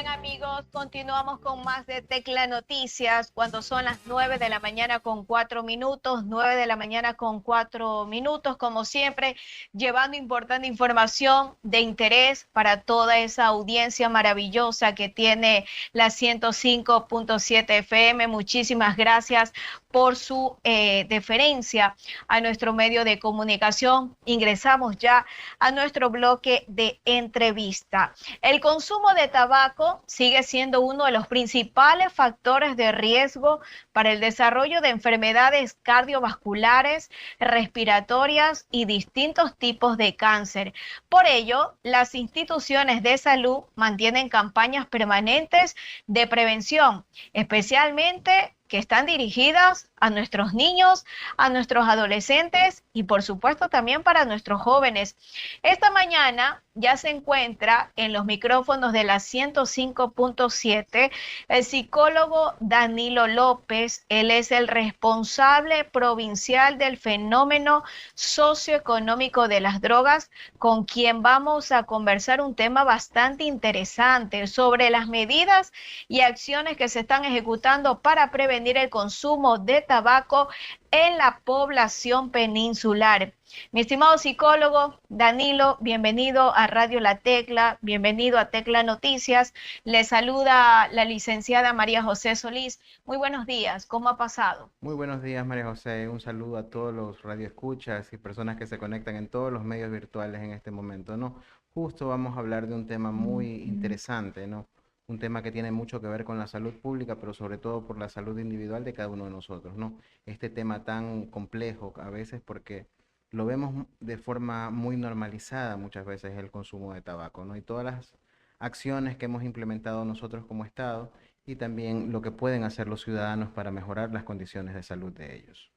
amigos, continuamos con más de Tecla Noticias cuando son las 9 de la mañana con 4 minutos, 9 de la mañana con 4 minutos, como siempre, llevando importante información de interés para toda esa audiencia maravillosa que tiene la 105.7 FM. Muchísimas gracias por su deferencia a nuestro medio de comunicación. Ingresamos ya a nuestro bloque de entrevista. El consumo de tabaco sigue siendo uno de los principales factores de riesgo para el desarrollo de enfermedades cardiovasculares, respiratorias y distintos tipos de cáncer. Por ello, las instituciones de salud mantienen campañas permanentes de prevención, especialmente que están dirigidas a nuestros niños, a nuestros adolescentes y por supuesto también para nuestros jóvenes. Esta mañana ya se encuentra en los micrófonos de la 105.7 el psicólogo Danilo López. Él es el responsable provincial del fenómeno socioeconómico de las drogas, con quien vamos a conversar un tema bastante interesante sobre las medidas y acciones que se están ejecutando para prevenir el consumo de tabaco en la población peninsular. Mi estimado psicólogo Danilo, bienvenido a Radio La Tecla, bienvenido a Tecla Noticias. Le saluda la licenciada María José Solís. Muy buenos días, ¿cómo ha pasado? Muy buenos días, María José. Un saludo a todos los radioescuchas y personas que se conectan en todos los medios virtuales en este momento, ¿no? Justo vamos a hablar de un tema muy interesante, ¿no? Un tema que tiene mucho que ver con la salud pública, pero sobre todo por la salud individual de cada uno de nosotros, ¿no? Este tema tan complejo a veces porque lo vemos de forma muy normalizada muchas veces el consumo de tabaco, ¿no? Y todas las acciones que hemos implementado nosotros como Estado y también lo que pueden hacer los ciudadanos para mejorar las condiciones de salud de ellos.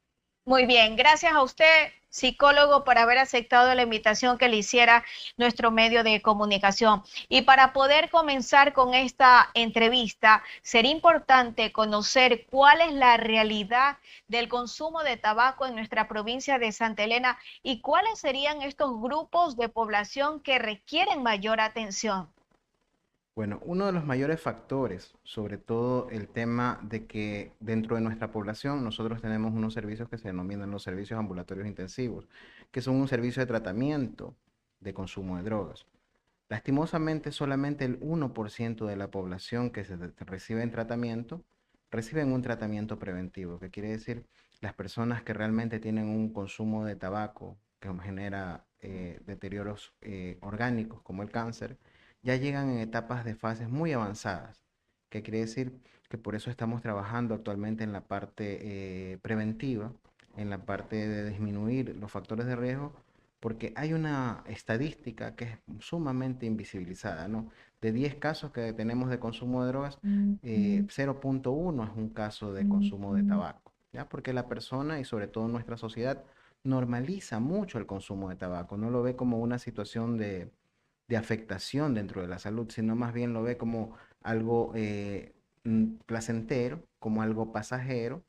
Muy bien, gracias a usted, psicólogo, por haber aceptado la invitación que le hiciera nuestro medio de comunicación. Y para poder comenzar con esta entrevista, sería importante conocer cuál es la realidad del consumo de tabaco en nuestra provincia de Santa Elena y cuáles serían estos grupos de población que requieren mayor atención. Bueno, uno de los mayores factores, sobre todo el tema de que dentro de nuestra población nosotros tenemos unos servicios que se denominan los servicios ambulatorios intensivos, que son un servicio de tratamiento de consumo de drogas. Lastimosamente, solamente el 1% de la población que recibe en tratamiento reciben un tratamiento preventivo, que quiere decir las personas que realmente tienen un consumo de tabaco que genera deterioros orgánicos como el cáncer, ya llegan en etapas de fases muy avanzadas, que quiere decir que por eso estamos trabajando actualmente en la parte preventiva, en la parte de disminuir los factores de riesgo porque hay una estadística que es sumamente invisibilizada, ¿no? De 10 casos que tenemos de consumo de drogas, 0.1 es un caso de consumo de tabaco, ¿ya? Porque la persona y sobre todo nuestra sociedad normaliza mucho el consumo de tabaco, no lo ve como una situación de afectación dentro de la salud, sino más bien lo ve como algo placentero, como algo pasajero,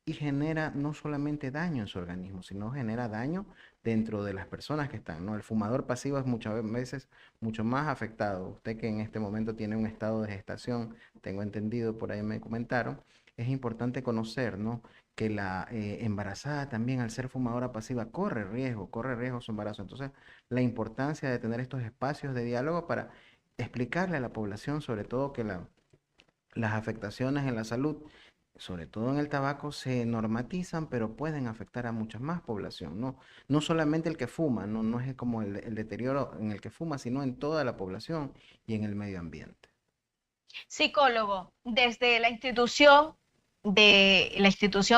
y genera no solamente daño en su organismo, sino genera daño dentro de las personas que están, ¿no? El fumador pasivo es muchas veces mucho más afectado. Usted que en este momento tiene un estado de gestación, tengo entendido, por ahí me comentaron, es importante conocer, ¿no? Que la embarazada también al ser fumadora pasiva corre riesgo su embarazo. Entonces, la importancia de tener estos espacios de diálogo para explicarle a la población, sobre todo que las afectaciones en la salud, sobre todo en el tabaco, se normatizan, pero pueden afectar a mucha más población, ¿no? No solamente el que fuma, no, no es como el deterioro en el que fuma, sino en toda la población y en el medio ambiente. Psicólogo, desde la institución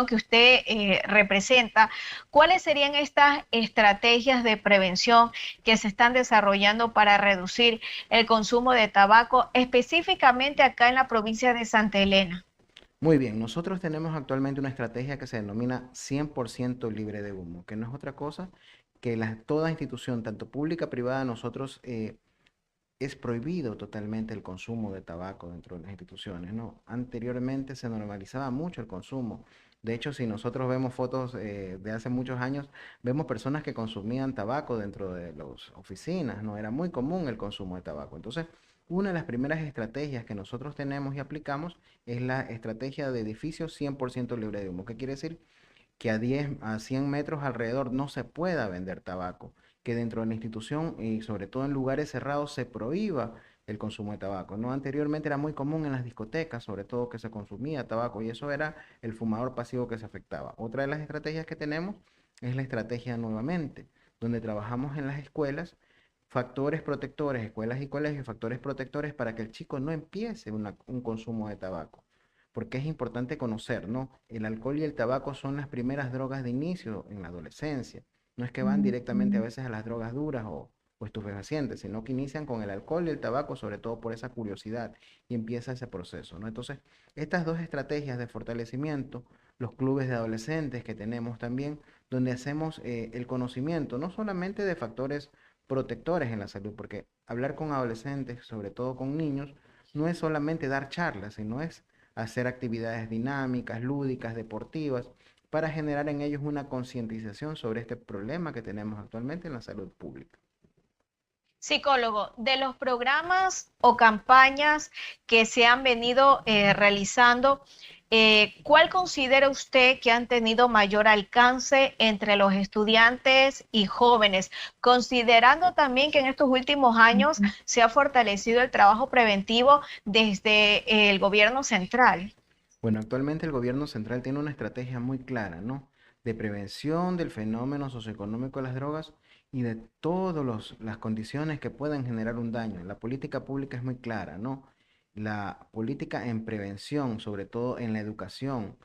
que usted representa, ¿cuáles serían estas estrategias de prevención que se están desarrollando para reducir el consumo de tabaco, específicamente acá en la provincia de Santa Elena? Muy bien, nosotros tenemos actualmente una estrategia que se denomina 100% libre de humo, que no es otra cosa que toda institución, tanto pública, privada, nosotros es prohibido totalmente el consumo de tabaco dentro de las instituciones, ¿no? Anteriormente se normalizaba mucho el consumo. De hecho, si nosotros vemos fotos de hace muchos años, vemos personas que consumían tabaco dentro de las oficinas, ¿no? Era muy común el consumo de tabaco. Entonces, una de las primeras estrategias que nosotros tenemos y aplicamos es la estrategia de edificio 100% libre de humo. ¿Qué quiere decir? Que a 10, a 100 metros alrededor no se pueda vender tabaco, que dentro de la institución y sobre todo en lugares cerrados se prohíba el consumo de tabaco, ¿no? Anteriormente era muy común en las discotecas, sobre todo que se consumía tabaco y eso era el fumador pasivo que se afectaba. Otra de las estrategias que tenemos es la estrategia nuevamente, donde trabajamos en las escuelas factores protectores, escuelas y colegios, factores protectores para que el chico no empiece un consumo de tabaco porque es importante conocer, ¿no? El alcohol y el tabaco son las primeras drogas de inicio en la adolescencia. No es que van directamente a veces a las drogas duras o estupefacientes, sino que inician con el alcohol y el tabaco, sobre todo por esa curiosidad, y empieza ese proceso, ¿no? Entonces, estas dos estrategias de fortalecimiento, los clubes de adolescentes que tenemos también, donde hacemos el conocimiento, no solamente de factores protectores en la salud, porque hablar con adolescentes, sobre todo con niños, no es solamente dar charlas, sino es hacer actividades dinámicas, lúdicas, deportivas, para generar en ellos una concientización sobre este problema que tenemos actualmente en la salud pública. Psicólogo, de los programas o campañas que se han venido realizando, ¿cuál considera usted que han tenido mayor alcance entre los estudiantes y jóvenes? Considerando también que en estos últimos años se ha fortalecido el trabajo preventivo desde el gobierno central. Bueno, actualmente el gobierno central tiene una estrategia muy clara, ¿no? De prevención del fenómeno socioeconómico de las drogas y de todas las condiciones que pueden generar un daño. La política pública es muy clara, ¿no? La política en prevención, sobre todo en la educación.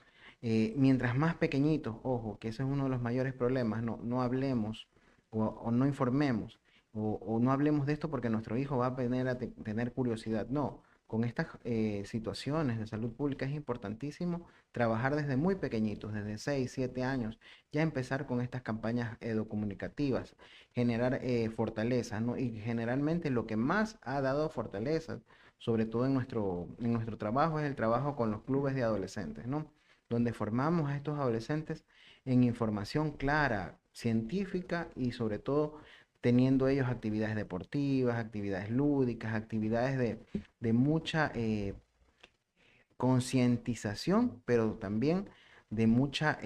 Mientras más pequeñitos, ojo, que ese es uno de los mayores problemas, no hablemos o no informemos o no hablemos de esto porque nuestro hijo va a tener curiosidad. No, con estas situaciones de salud pública es importantísimo trabajar desde muy pequeñitos, desde 6 7 años, ya empezar con estas campañas educomunicativas, generar fortalezas, ¿no? Y generalmente lo que más ha dado fortalezas, sobre todo en nuestro trabajo, es el trabajo con los clubes de adolescentes, ¿no? Donde formamos a estos adolescentes en información clara, científica y sobre todo teniendo ellos actividades deportivas, actividades lúdicas, actividades de mucha concientización, pero también de mucha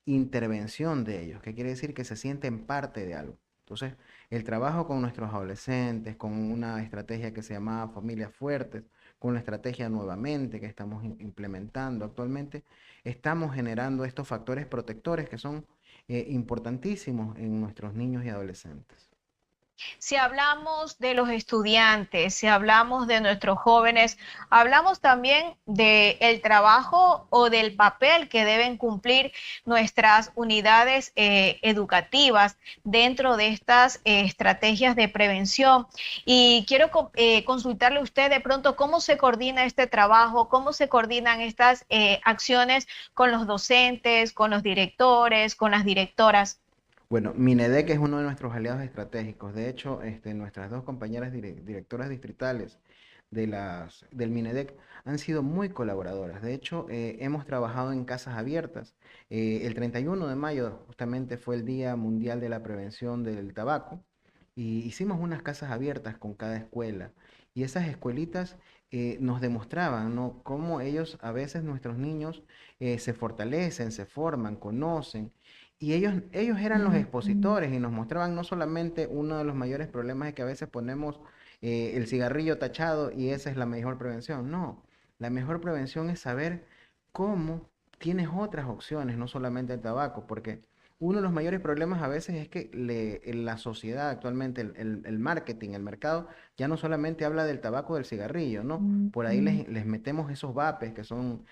intervención de ellos, que quiere decir que se sienten parte de algo. Entonces, el trabajo con nuestros adolescentes, con una estrategia que se llamaba Familias Fuertes, con la estrategia nuevamente que estamos implementando actualmente, estamos generando estos factores protectores que son importantísimos en nuestros niños y adolescentes. Si hablamos de los estudiantes, si hablamos de nuestros jóvenes, hablamos también del trabajo o del papel que deben cumplir nuestras unidades educativas dentro de estas estrategias de prevención. Y quiero consultarle a usted de pronto cómo se coordina este trabajo, cómo se coordinan estas acciones con los docentes, con los directores, con las directoras. Bueno, Minedec es uno de nuestros aliados estratégicos. De hecho, nuestras dos compañeras directoras distritales del Minedec han sido muy colaboradoras. De hecho, hemos trabajado en casas abiertas. El 31 de mayo justamente fue el Día Mundial de la Prevención del Tabaco y hicimos unas casas abiertas con cada escuela. Y esas escuelitas nos demostraban, ¿no? Cómo ellos, a veces nuestros niños, se fortalecen, se forman, conocen. Y ellos eran los expositores y nos mostraban no solamente uno de los mayores problemas es que a veces ponemos el cigarrillo tachado y esa es la mejor prevención. No, la mejor prevención es saber cómo tienes otras opciones, no solamente el tabaco, porque uno de los mayores problemas a veces es que en la sociedad actualmente, el marketing, el mercado, ya no solamente habla del tabaco, del cigarrillo, ¿no? Por ahí les metemos esos vapes que son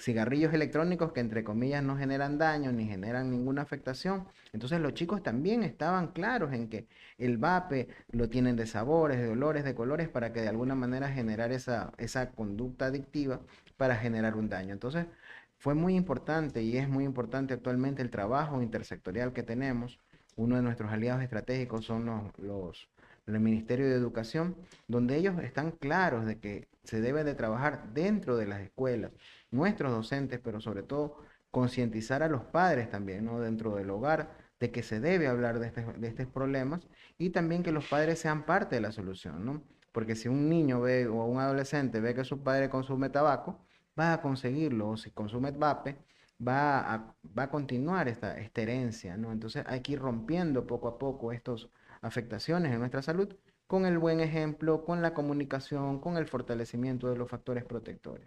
cigarrillos electrónicos que entre comillas no generan daño ni generan ninguna afectación. Entonces los chicos también estaban claros en que el vape lo tienen de sabores, de olores, de colores para que de alguna manera generar esa conducta adictiva para generar un daño. Entonces fue muy importante y es muy importante actualmente el trabajo intersectorial que tenemos. Uno de nuestros aliados estratégicos son el Ministerio de Educación, donde ellos están claros de que se debe de trabajar dentro de las escuelas, nuestros docentes, pero sobre todo concientizar a los padres también, ¿no? Dentro del hogar, de que se debe hablar de estos problemas y también que los padres sean parte de la solución, ¿no? porque si un niño ve o un adolescente ve que su padre consume tabaco, va a conseguirlo, o si consume vape, va a continuar esta herencia, ¿no? Entonces hay que ir rompiendo poco a poco estas afectaciones en nuestra salud con el buen ejemplo, con la comunicación, con el fortalecimiento de los factores protectores.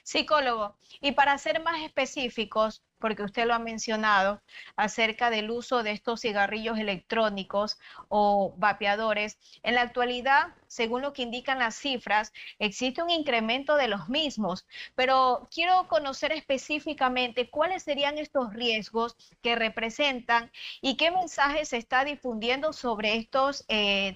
Psicólogo, y para ser más específicos, porque usted lo ha mencionado, acerca del uso de estos cigarrillos electrónicos o vapeadores, en la actualidad, según lo que indican las cifras, existe un incremento de los mismos, pero quiero conocer específicamente cuáles serían estos riesgos que representan y qué mensaje se está difundiendo sobre estos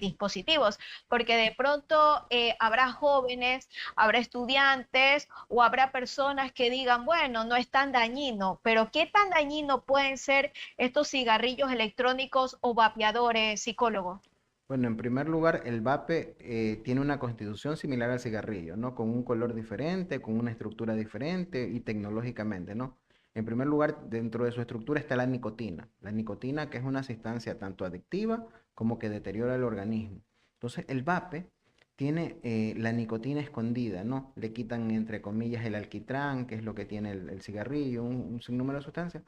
dispositivos, porque de pronto habrá jóvenes, habrá estudiantes o habrá personas que digan, bueno, no es tan dañino, pero ¿qué tan dañino pueden ser estos cigarrillos electrónicos o vapeadores, psicólogo? Bueno, en primer lugar, el vape tiene una constitución similar al cigarrillo, ¿no? Con un color diferente, con una estructura diferente y tecnológicamente, ¿no? En primer lugar, dentro de su estructura está la nicotina. La nicotina, que es una sustancia tanto adictiva como que deteriora el organismo. Entonces, el vape tiene la nicotina escondida, ¿no? Le quitan, entre comillas, el alquitrán, que es lo que tiene el cigarrillo, un sinnúmero de sustancias,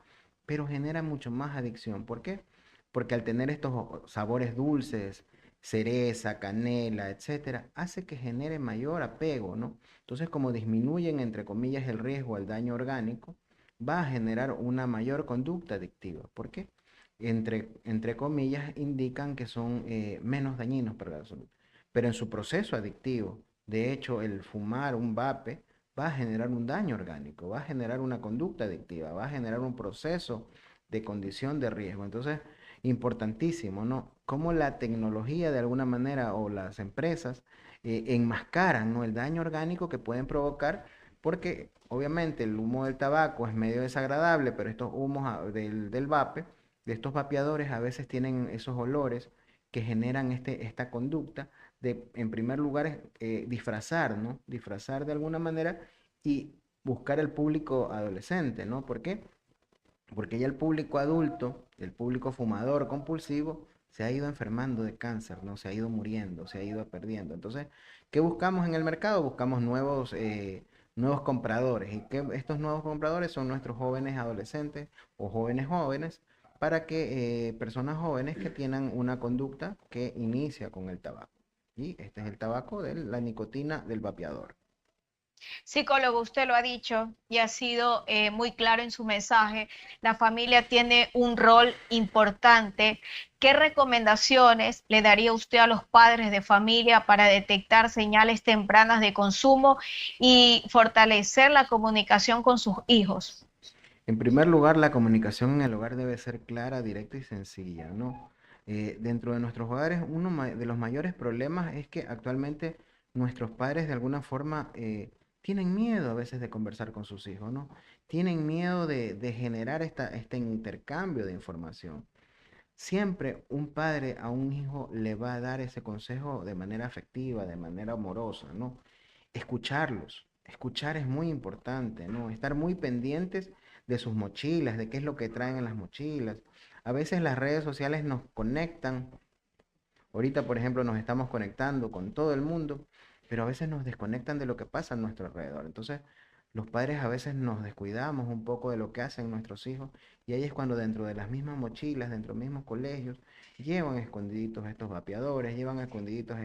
pero genera mucho más adicción. ¿Por qué? Porque al tener estos sabores dulces, cereza, canela, etcétera, hace que genere mayor apego, ¿no? Entonces, como disminuyen, entre comillas, el riesgo al daño orgánico, va a generar una mayor conducta adictiva. ¿Por qué? Entre comillas, indican que son menos dañinos para la salud. Pero en su proceso adictivo, de hecho, el fumar un vape va a generar un daño orgánico, va a generar una conducta adictiva, va a generar un proceso de condición de riesgo. Entonces, importantísimo, ¿no? Cómo la tecnología de alguna manera o las empresas enmascaran, ¿no? El daño orgánico que pueden provocar, porque obviamente el humo del tabaco es medio desagradable, pero estos humos del vape, de estos vapeadores, a veces tienen esos olores que generan esta conducta de, en primer lugar, disfrazar, ¿no? Disfrazar de alguna manera y buscar el público adolescente, ¿no? ¿Por qué? Porque ya el público adulto, el público fumador compulsivo, se ha ido enfermando de cáncer, ¿no? Se ha ido muriendo, se ha ido perdiendo. Entonces, ¿qué buscamos en el mercado? Buscamos nuevos compradores. Y que estos nuevos compradores son nuestros jóvenes adolescentes o jóvenes para que personas jóvenes que tienen una conducta que inicia con el tabaco. Y este es el tabaco de la nicotina del vapeador. Psicólogo, usted lo ha dicho y ha sido muy claro en su mensaje. La familia tiene un rol importante. ¿Qué recomendaciones le daría usted a los padres de familia para detectar señales tempranas de consumo y fortalecer la comunicación con sus hijos? En primer lugar, la comunicación en el hogar debe ser clara, directa y sencilla, ¿no? Dentro de nuestros hogares, de los mayores problemas es que actualmente nuestros padres de alguna forma tienen miedo a veces de conversar con sus hijos, ¿no? Tienen miedo de generar este intercambio de información. Siempre un padre a un hijo le va a dar ese consejo de manera afectiva, de manera amorosa, ¿no? Escucharlos. Escuchar es muy importante, ¿no? Estar muy pendientes de sus mochilas, de qué es lo que traen en las mochilas. A veces las redes sociales nos conectan. Ahorita, por ejemplo, nos estamos conectando con todo el mundo, pero a veces nos desconectan de lo que pasa a nuestro alrededor. Entonces, los padres a veces nos descuidamos un poco de lo que hacen nuestros hijos y ahí es cuando dentro de las mismas mochilas, dentro de los mismos colegios, llevan escondiditos estos vapeadores, llevan escondiditos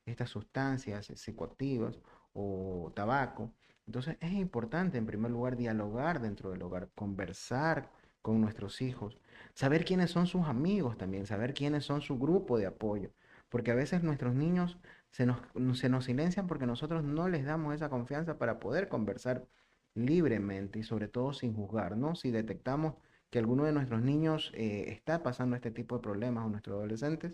estas sustancias psicoactivas o tabaco. Entonces, es importante en primer lugar dialogar dentro del hogar, conversar con nuestros hijos, saber quiénes son sus amigos también, saber quiénes son su grupo de apoyo, porque a veces nuestros niños se nos silencian porque nosotros no les damos esa confianza para poder conversar libremente y sobre todo sin juzgar, ¿no? Si detectamos que alguno de nuestros niños está pasando este tipo de problemas o nuestros adolescentes,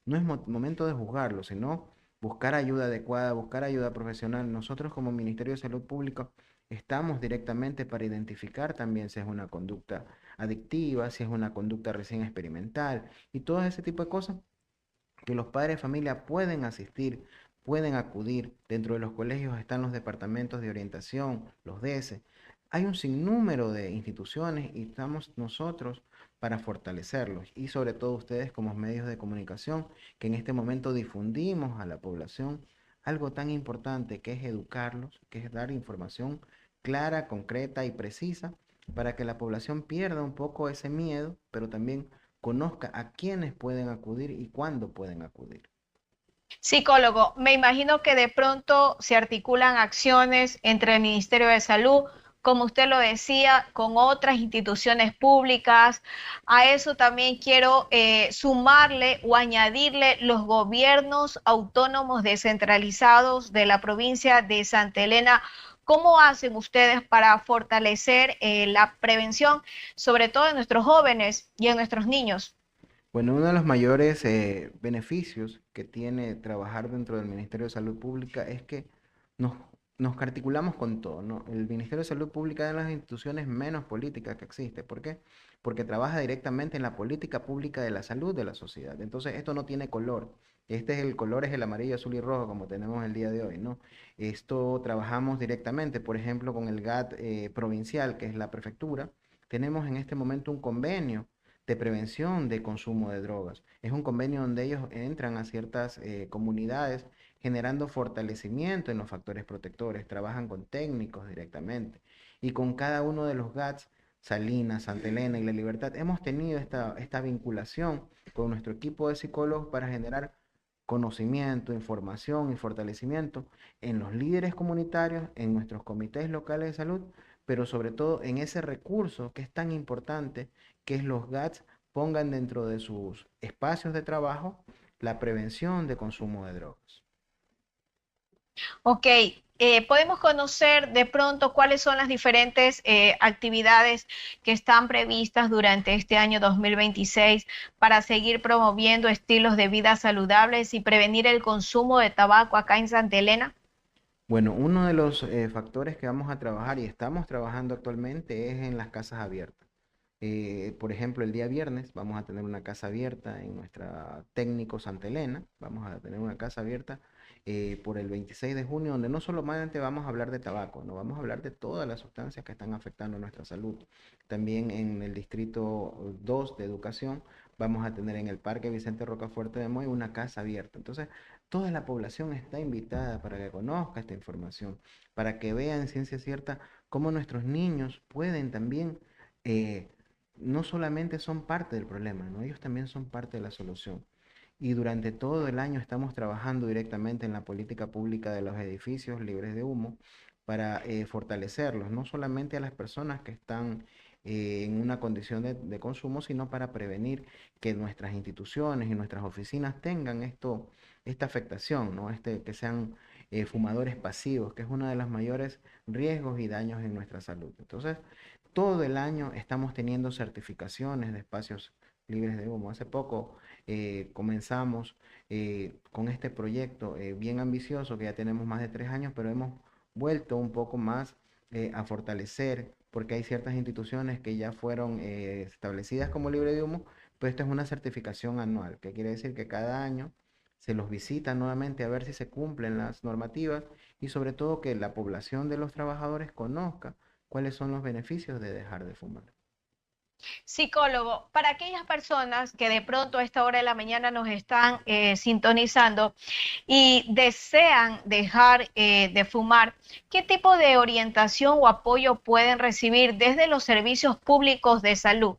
no es momento de juzgarlo, sino buscar ayuda adecuada, buscar ayuda profesional. Nosotros como Ministerio de Salud Pública estamos directamente para identificar también si es una conducta adictiva, si es una conducta recién experimental y todo ese tipo de cosas que los padres de familia pueden asistir, pueden acudir. Dentro de los colegios están los departamentos de orientación, los DS. Hay un sinnúmero de instituciones y estamos nosotros para fortalecerlos. Y sobre todo ustedes como medios de comunicación, que en este momento difundimos a la población algo tan importante que es educarlos, que es dar información clara, concreta y precisa para que la población pierda un poco ese miedo, pero también conozca a quiénes pueden acudir y cuándo pueden acudir. Psicólogo, me imagino que de pronto se articulan acciones entre el Ministerio de Salud, como usted lo decía, con otras instituciones públicas. A eso también quiero sumarle o añadirle los gobiernos autónomos descentralizados de la provincia de Santa Elena. ¿Cómo hacen ustedes para fortalecer la prevención, sobre todo en nuestros jóvenes y en nuestros niños? Bueno, uno de los mayores beneficios que tiene trabajar dentro del Ministerio de Salud Pública es que nos, nos articulamos con todo, ¿no? El Ministerio de Salud Pública es de las instituciones menos políticas que existe. ¿Por qué? Porque trabaja directamente en la política pública de la salud de la sociedad. Entonces, esto no tiene color. Este es el color, es el amarillo, azul y rojo, como tenemos el día de hoy, ¿no? Esto trabajamos directamente, por ejemplo, con el GAT provincial, que es la prefectura. Tenemos en este momento un convenio de prevención de consumo de drogas. Es un convenio donde ellos entran a ciertas comunidades generando fortalecimiento en los factores protectores, trabajan con técnicos directamente y con cada uno de los GATS, Salinas, Santa Elena y La Libertad, hemos tenido esta vinculación con nuestro equipo de psicólogos para generar conocimiento, información y fortalecimiento en los líderes comunitarios, en nuestros comités locales de salud, pero sobre todo en ese recurso que es tan importante, que es los GATS pongan dentro de sus espacios de trabajo la prevención de consumo de drogas. Ok, podemos conocer de pronto cuáles son las diferentes actividades que están previstas durante este año 2026 para seguir promoviendo estilos de vida saludables y prevenir el consumo de tabaco acá en Santa Elena. Bueno, uno de los factores que vamos a trabajar y estamos trabajando actualmente es en las casas abiertas. Por ejemplo, el día viernes vamos a tener una casa abierta en nuestra técnico Santa Elena. Vamos a tener una casa abierta por el 26 de junio, donde no solamente vamos a hablar de tabaco, no vamos a hablar de todas las sustancias que están afectando nuestra salud. También en el distrito 2 de educación vamos a tener en el Parque Vicente Rocafuerte de Moy una casa abierta. Entonces, toda la población está invitada para que conozca esta información, para que vean en ciencia cierta cómo nuestros niños pueden también no solamente son parte del problema, ¿no? Ellos también son parte de la solución. Y durante todo el año estamos trabajando directamente en la política pública de los edificios libres de humo para fortalecerlos, no solamente a las personas que están en una condición de consumo, sino para prevenir que nuestras instituciones y nuestras oficinas tengan esta afectación, ¿no? Que sean fumadores pasivos, que es uno de los mayores riesgos y daños en nuestra salud. Entonces, todo el año estamos teniendo certificaciones de espacios libres de humo. Hace poco comenzamos con este proyecto bien ambicioso que ya tenemos más de 3 años, pero hemos vuelto un poco más a fortalecer porque hay ciertas instituciones que ya fueron establecidas como libre de humo, pero esto es una certificación anual, que quiere decir que cada año se los visita nuevamente a ver si se cumplen las normativas y sobre todo que la población de los trabajadores conozca cuáles son los beneficios de dejar de fumar. Psicólogo, para aquellas personas que de pronto a esta hora de la mañana nos están sintonizando y desean dejar de fumar, ¿qué tipo de orientación o apoyo pueden recibir desde los servicios públicos de salud?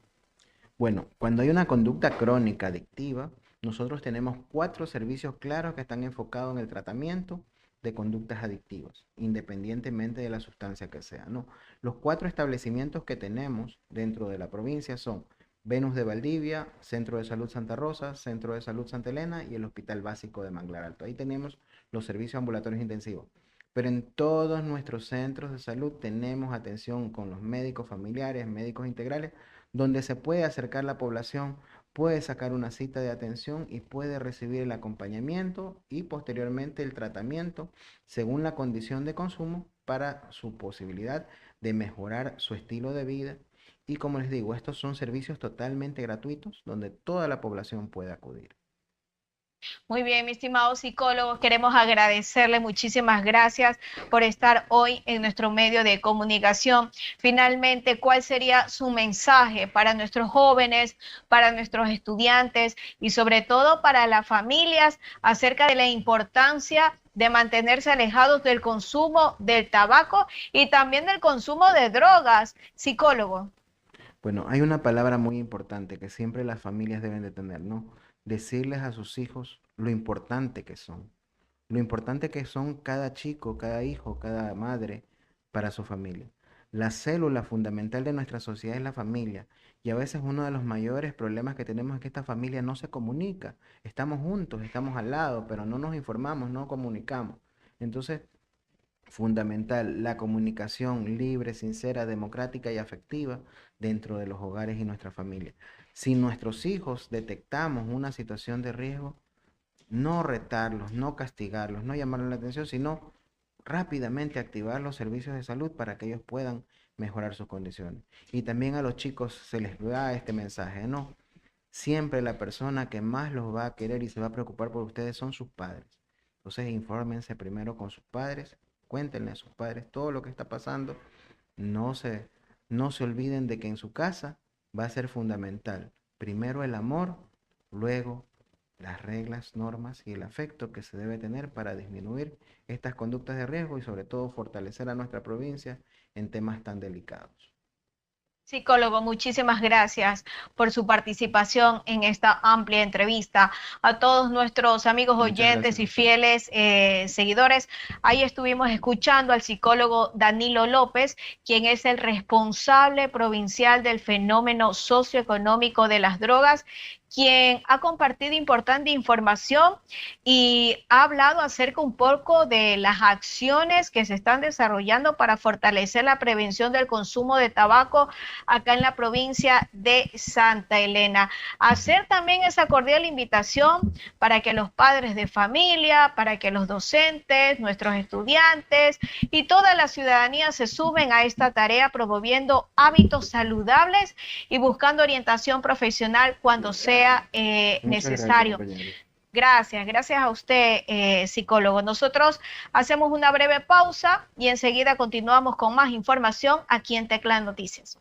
Bueno, cuando hay una conducta crónica adictiva, nosotros tenemos 4 servicios claros que están enfocados en el tratamiento de conductas adictivas, independientemente de la sustancia que sea, ¿no? Los 4 establecimientos que tenemos dentro de la provincia son Venus de Valdivia, Centro de Salud Santa Rosa, Centro de Salud Santa Elena y el Hospital Básico de Manglar Alto. Ahí tenemos los servicios ambulatorios intensivos. Pero en todos nuestros centros de salud tenemos atención con los médicos familiares, médicos integrales, donde se puede acercar la población, puede sacar una cita de atención y puede recibir el acompañamiento y posteriormente el tratamiento según la condición de consumo para su posibilidad de mejorar su estilo de vida. Y como les digo, estos son servicios totalmente gratuitos donde toda la población puede acudir. Muy bien, mi estimado psicólogo, queremos agradecerle muchísimas gracias por estar hoy en nuestro medio de comunicación. Finalmente, ¿cuál sería su mensaje para nuestros jóvenes, para nuestros estudiantes y sobre todo para las familias acerca de la importancia de mantenerse alejados del consumo del tabaco y también del consumo de drogas? Psicólogo. Bueno, hay una palabra muy importante que siempre las familias deben de tener, ¿no? Decirles a sus hijos lo importante que son, lo importante que son cada chico, cada hijo, cada madre para su familia. La célula fundamental de nuestra sociedad es la familia y a veces uno de los mayores problemas que tenemos es que esta familia no se comunica. Estamos juntos, estamos al lado, pero no nos informamos, no comunicamos. Entonces, fundamental, la comunicación libre, sincera, democrática y afectiva dentro de los hogares y nuestra familia. Si nuestros hijos detectamos una situación de riesgo, no retarlos, no castigarlos, no llamarles la atención, sino rápidamente activar los servicios de salud para que ellos puedan mejorar sus condiciones. Y también a los chicos se les da este mensaje, ¿no? Siempre la persona que más los va a querer y se va a preocupar por ustedes son sus padres. Entonces, infórmense primero con sus padres, cuéntenle a sus padres todo lo que está pasando. No se, no se olviden de que en su casa va a ser fundamental. Primero el amor, luego las reglas, normas y el afecto que se debe tener para disminuir estas conductas de riesgo y sobre todo fortalecer a nuestra provincia en temas tan delicados. Psicólogo, muchísimas gracias por su participación en esta amplia entrevista. A todos nuestros amigos Muchas oyentes gracias a y ustedes. fieles seguidores, ahí estuvimos escuchando al psicólogo Danilo López, quien es el responsable provincial del fenómeno socioeconómico de las drogas, quien ha compartido importante información y ha hablado acerca un poco de las acciones que se están desarrollando para fortalecer la prevención del consumo de tabaco acá en la provincia de Santa Elena. Hacer también esa cordial invitación para que los padres de familia, para que los docentes, nuestros estudiantes y toda la ciudadanía se sumen a esta tarea promoviendo hábitos saludables y buscando orientación profesional cuando sea Muchas gracias, necesario. compañeros. Gracias, gracias a usted, psicólogo. Nosotros hacemos una breve pausa y enseguida continuamos con más información aquí en Tecla Noticias.